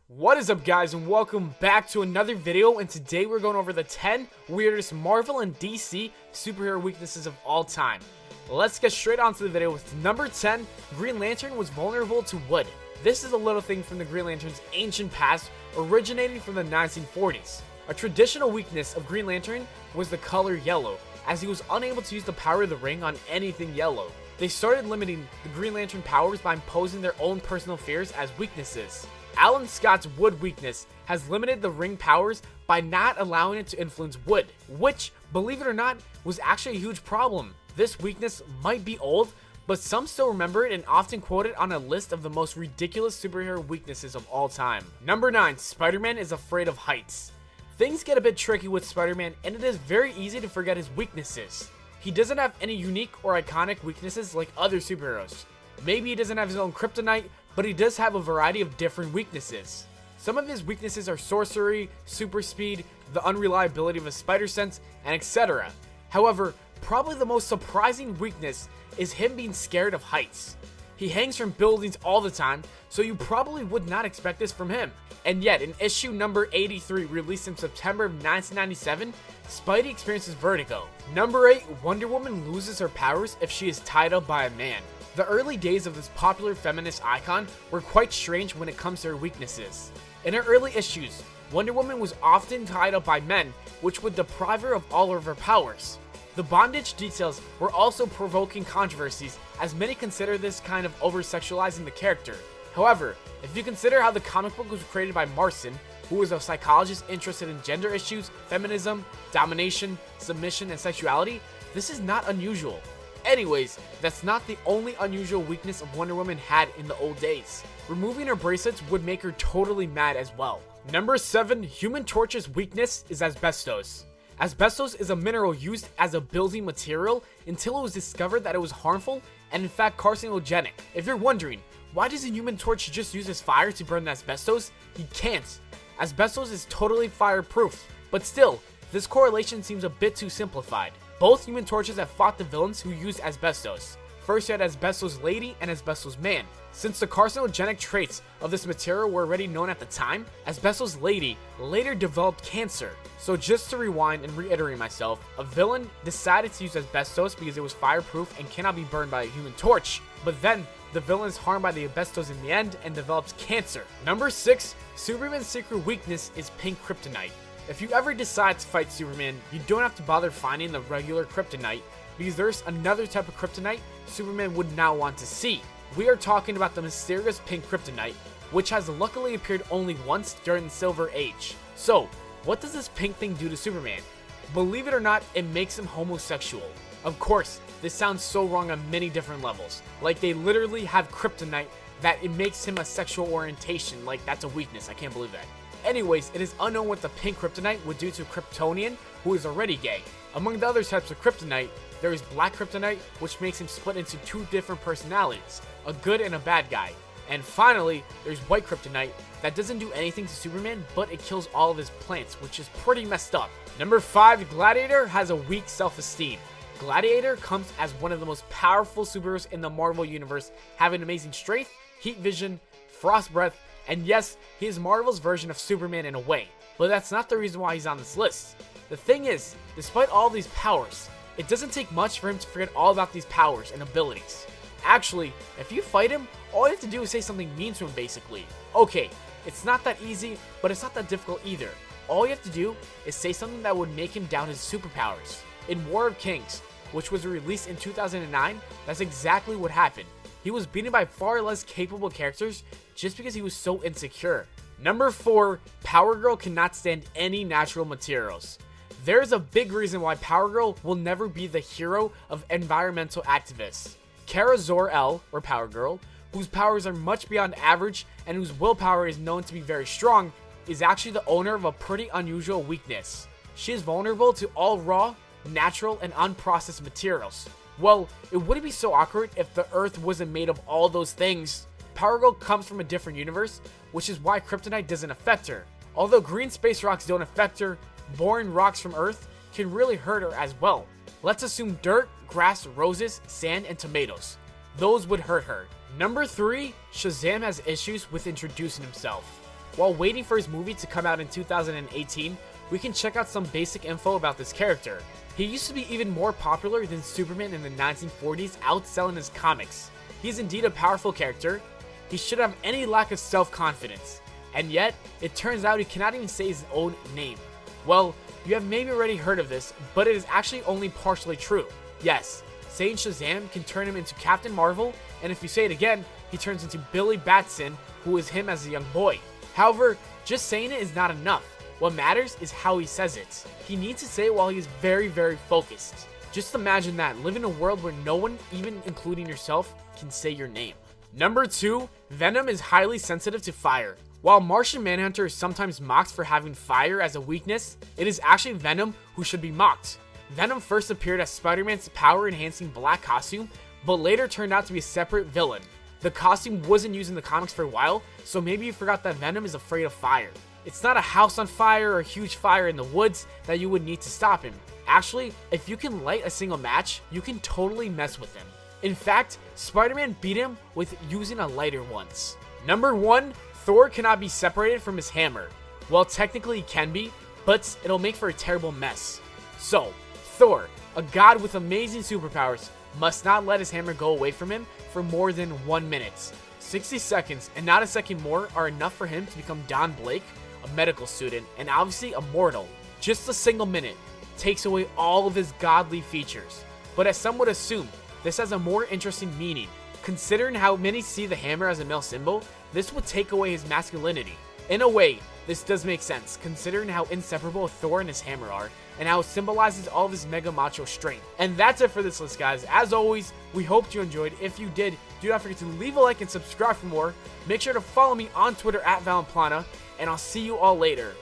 What is up, guys, and welcome back to another video. And today we're going over the 10 weirdest Marvel and DC superhero weaknesses of all time. Let's get straight on to the video with number 10. Green Lantern was vulnerable to wood. This is a little thing from the Green Lantern's ancient past, originating from the 1940s. A traditional weakness of Green Lantern was the color yellow, as he was unable to use the power of the ring on anything yellow. They started limiting the Green Lantern powers by imposing their own personal fears as weaknesses. Alan Scott's wood weakness has limited the ring powers by not allowing it to influence wood, which, believe it or not, was actually a huge problem. This weakness might be old, but some still remember it and often quote it on a list of the most ridiculous superhero weaknesses of all time. Number 9. Spider-Man is afraid of heights. Things get a bit tricky with Spider-Man, and it is very easy to forget his weaknesses. He doesn't have any unique or iconic weaknesses like other superheroes. Maybe he doesn't have his own kryptonite, but he does have a variety of different weaknesses. Some of his weaknesses are sorcery, super speed, the unreliability of his spider sense, and etc. However, probably the most surprising weakness is him being scared of heights. He hangs from buildings all the time, so you probably would not expect this from him. And yet, in issue number 83, released in September of 1997, Spidey experiences vertigo. Number 8. Wonder Woman loses her powers if she is tied up by a man. The early days of this popular feminist icon were quite strange when it comes to her weaknesses. In her early issues, Wonder Woman was often tied up by men, which would deprive her of all of her powers. The bondage details were also provoking controversies, as many consider this kind of over-sexualizing the character. However, if you consider how the comic book was created by Marston, who was a psychologist interested in gender issues, feminism, domination, submission, and sexuality, this is not unusual. Anyways, that's not the only unusual weakness of Wonder Woman had in the old days. Removing her bracelets would make her totally mad as well. Number 7. Human Torch's weakness is asbestos. Asbestos is a mineral used as a building material until it was discovered that it was harmful and in fact carcinogenic. If you're wondering, why doesn't Human Torch just use his fire to burn the asbestos? He can't. Asbestos is totally fireproof, but still, this correlation seems a bit too simplified. Both Human Torches have fought the villains who used asbestos. First you had Asbestos Lady and Asbestos Man. Since the carcinogenic traits of this material were already known at the time, Asbestos Lady later developed cancer. So just to rewind and reiterate myself, a villain decided to use asbestos because it was fireproof and cannot be burned by a Human Torch. But then, the villain is harmed by the asbestos in the end and develops cancer. Number 6. Superman's secret weakness is pink kryptonite. If you ever decide to fight Superman, you don't have to bother finding the regular kryptonite, because there's another type of kryptonite Superman would not want to see. We are talking about the mysterious pink kryptonite, which has luckily appeared only once during the Silver Age. So, what does this pink thing do to Superman? Believe it or not, it makes him homosexual. Of course, this sounds so wrong on many different levels. Like they literally have kryptonite that it makes him a sexual orientation. Like that's a weakness, I can't believe that. Anyways, it is unknown what the pink kryptonite would do to a Kryptonian who is already gay. Among the other types of kryptonite, there is black kryptonite, which makes him split into two different personalities, a good and a bad guy. And finally, there's white kryptonite that doesn't do anything to Superman, but it kills all of his plants, which is pretty messed up. Number 5, Gladiator has a weak self-esteem. Gladiator comes as one of the most powerful superheroes in the Marvel Universe, having amazing strength, heat vision, frost breath, and yes, he is Marvel's version of Superman in a way, but that's not the reason why he's on this list. The thing is, despite all these powers, it doesn't take much for him to forget all about these powers and abilities. Actually, if you fight him, all you have to do is say something mean to him basically. Okay, it's not that easy, but it's not that difficult either. All you have to do is say something that would make him doubt his superpowers. In War of Kings, which was released in 2009, that's exactly what happened. He was beaten by far less capable characters just because he was so insecure. Number 4, Power Girl cannot stand any natural materials. There is a big reason why Power Girl will never be the hero of environmental activists. Kara Zor-El, or Power Girl, whose powers are much beyond average and whose willpower is known to be very strong, is actually the owner of a pretty unusual weakness. She is vulnerable to all raw, natural, and unprocessed materials. Well, it wouldn't be so awkward if the Earth wasn't made of all those things. Power Girl comes from a different universe, which is why kryptonite doesn't affect her. Although green space rocks don't affect her, boring rocks from Earth can really hurt her as well. Let's assume dirt, grass, roses, sand, and tomatoes. Those would hurt her. Number 3, Shazam has issues with introducing himself. while waiting for his movie to come out in 2018, we can check out some basic info about this character. He used to be even more popular than Superman in the 1940s, outselling his comics. He is indeed a powerful character. He shouldn't have any lack of self-confidence. And yet, it turns out he cannot even say his own name. Well, you have maybe already heard of this, but it is actually only partially true. Yes, saying Shazam can turn him into Captain Marvel, and if you say it again, he turns into Billy Batson, who is him as a young boy. However, just saying it is not enough. What matters is how he says it. He needs to say it while he is very, very focused. Just imagine that, live in a world where no one, even including yourself, can say your name. Number 2, Venom is highly sensitive to fire. While Martian Manhunter is sometimes mocked for having fire as a weakness, it is actually Venom who should be mocked. Venom first appeared as Spider-Man's power-enhancing black costume, but later turned out to be a separate villain. The costume wasn't used in the comics for a while, so maybe you forgot that Venom is afraid of fire. It's not a house on fire or a huge fire in the woods that you would need to stop him. Actually, if you can light a single match, you can totally mess with him. In fact, Spider-Man beat him with using a lighter once. Number 1, Thor cannot be separated from his hammer. Well, technically he can be, but it'll make for a terrible mess. So, Thor, a god with amazing superpowers, must not let his hammer go away from him for more than 1 minute. 60 seconds and not a second more are enough for him to become Don Blake, a medical student, and obviously immortal. Just a single minute takes away all of his godly features. But as some would assume, this has a more interesting meaning. Considering how many see the hammer as a male symbol, this would take away his masculinity. In a way, this does make sense, considering how inseparable Thor and his hammer are, and how it symbolizes all of his mega macho strength. And that's it for this list, guys. As always, we hope you enjoyed. If you did, do not forget to leave a like and subscribe for more. Make sure to follow me on Twitter at Valenplana, and I'll see you all later.